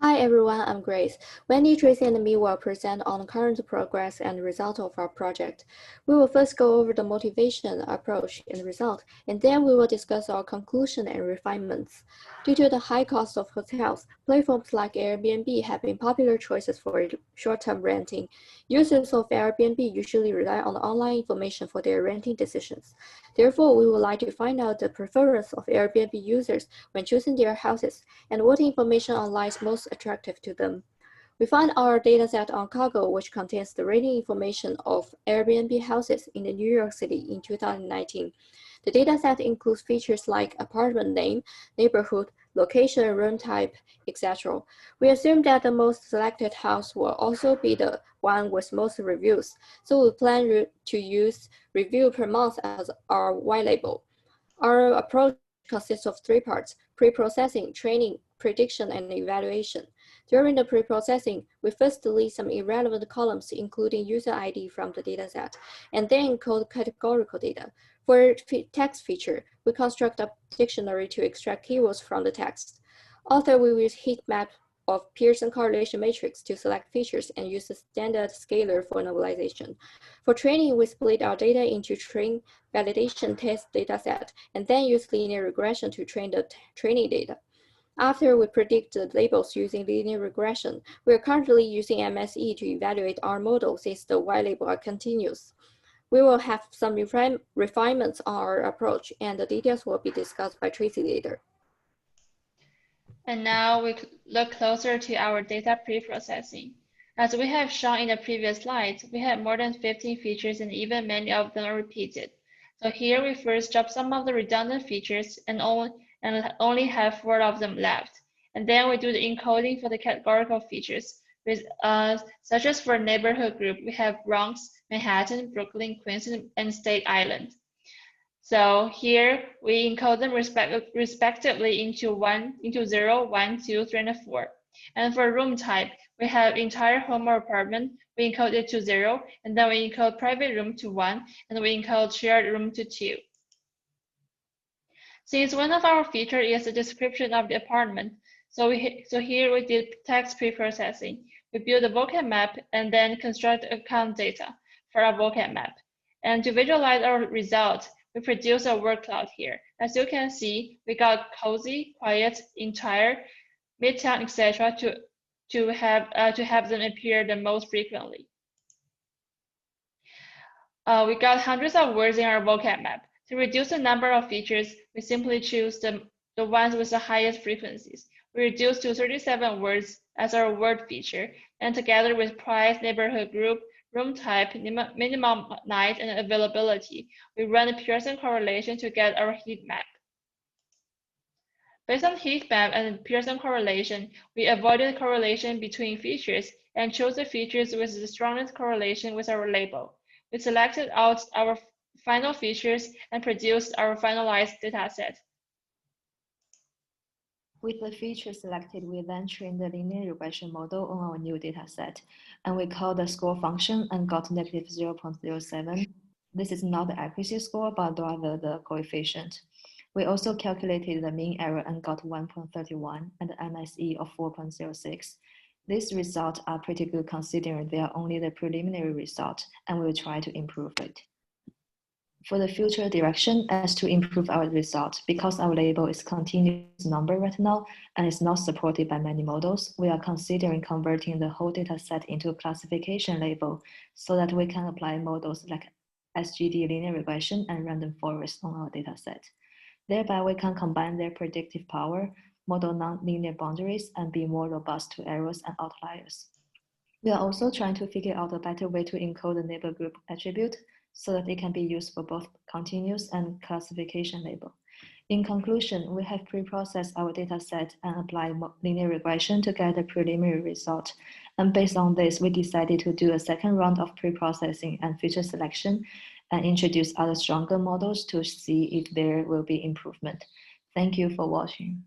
Hi everyone, I'm Grace. Wendy, Tracy, and me will present on the current progress and result of our project. We will first go over the motivation, approach, and result, and then we will discuss our conclusion and refinements. Due to the high cost of hotels, platforms like Airbnb have been popular choices for short-term renting. Users of Airbnb usually rely on online information for their renting decisions. Therefore, we would like to find out the preference of Airbnb users when choosing their houses and what information online is most attractive to them. We found our dataset on Kaggle, which contains the rating information of Airbnb houses in New York City in 2019. The dataset includes features like apartment name, neighborhood, location, room type, etc. We assume that the most selected house will also be the one with most reviews, so we plan to use review per month as our white label. Our approach consists of three parts: pre-processing, training, prediction, and evaluation. During the pre-processing, we first delete some irrelevant columns, including user ID from the dataset, and then encode categorical data. For text feature, we construct a dictionary to extract keywords from the text. Author will use heat map of Pearson correlation matrix to select features and use a standard scalar for normalization. For training, we split our data into train, validation, test dataset, and then use linear regression to train the training data. After we predict the labels using linear regression, we are currently using MSE to evaluate our model since the white label are continuous. We will have some refinements on our approach, and the details will be discussed by Tracy later. And now we look closer to our data pre-processing. As we have shown in the previous slides, we have more than 15 features and even many of them are repeated. So here we first drop some of the redundant features and only have 4 of them left. And then we do the encoding for the categorical features, such as for neighborhood group, we have Bronx, Manhattan, Brooklyn, Queens, and State Island. So here we encode them respectively into 0, 1, 2, 3, and 4. And for room type, we have entire home or apartment, we encode it to 0, and then we encode private room to 1, and we encode shared room to 2. Since one of our features is the description of the apartment, so here we did text pre-processing. We build a vocab map and then construct account data for our vocab map. And to visualize our result, we produce a word cloud here. As you can see, we got cozy, quiet, entire, midtown, etc. to have them appear the most frequently. We got hundreds of words in our vocab map. To reduce the number of features, we simply choose the ones with the highest frequencies. We reduce to 37 words as our word feature, and together with price, neighborhood group, room type, minimum night, and availability, we run a Pearson correlation to get our heat map. Based on heat map and Pearson correlation, we avoided correlation between features and chose the features with the strongest correlation with our label. We selected out our final features and produced our finalized dataset. With the feature selected, we then trained the linear regression model on our new dataset, and we called the score function and got negative 0.07. This is not the accuracy score, but rather the coefficient. We also calculated the mean error and got 1.31 and the MSE of 4.06. These results are pretty good considering they are only the preliminary result, and we will try to improve it. For the future direction as to improve our result, because our label is continuous number right now and is not supported by many models, we are considering converting the whole data set into a classification label so that we can apply models like SGD linear regression and random forest on our data set. Thereby, we can combine their predictive power, model non-linear boundaries, and be more robust to errors and outliers. We are also trying to figure out a better way to encode the neighbor group attribute so that it can be used for both continuous and classification label. In conclusion, we have pre-processed our data set and applied linear regression to get a preliminary result. And based on this, we decided to do a second round of pre-processing and feature selection and introduce other stronger models to see if there will be improvement. Thank you for watching.